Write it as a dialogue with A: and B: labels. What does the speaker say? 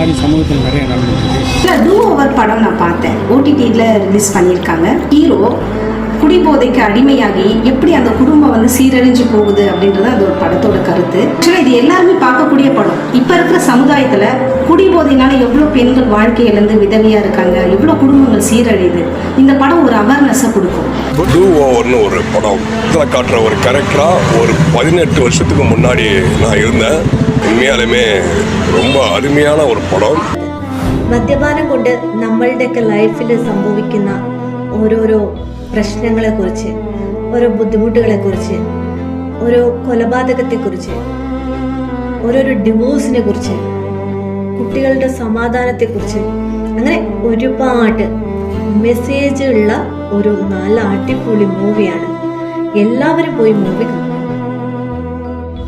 A: மாதிரி சமூகத்தில் நிறைய நடந்துருக்கு.
B: இல்லை, டூ ஓவர் படம் நான் பார்த்தேன், ஓடிடியில் ரிலீஸ் பண்ணியிருக்காங்க. ஹீரோ குடிபோதைக்கு அடிமையாகி எப்படி அந்த குடும்பம் வந்து சீரழிஞ்சு போகுது அப்படின்றது அந்த ஒரு படத்தோட கருத்து. ஆக்சுவலாக இது எல்லாருமே பார்க்கக்கூடிய படம். இப்போ இருக்கிற சமுதாயத்தில் குடிபோதையினால எவ்வளோ பெண்கள் வாழ்க்கையிலேருந்து விதவியாக இருக்காங்க, எவ்வளோ குடும்பங்கள் சீரழியுது. இந்த படம் ஒரு அவேர்னஸை கொடுக்கும்.
C: டூ ஓவர்னு ஒரு படம் இதில் காட்டுற ஒரு கேரக்டராக ஒரு 18 வருஷத்துக்கு முன்னாடி நான் இருந்தேன். உண்மையாலுமே ரொம்ப அருமையான ഒരു പടം.
D: മദ്യപാനം കൊണ്ട് നമ്മളുടെയൊക്കെ ലൈഫിൽ സംഭവിക്കുന്ന ഓരോരോ പ്രശ്നങ്ങളെക്കുറിച്ച്, ഓരോ ബുദ്ധിമുട്ടുകളെക്കുറിച്ച്, ഓരോ കൊലപാതകത്തെക്കുറിച്ച്, ഓരോരോ ഡിവോഴ്സിനെ കുറിച്ച്, കുട്ടികളുടെ സമാധാനത്തെക്കുറിച്ച്, അങ്ങനെ ഒരുപാട് മെസ്സേജ് ഉള്ള ഒരു നല്ല അടിപൊളി മൂവിയാണ്. എല്ലാവരും പോയി മൂവി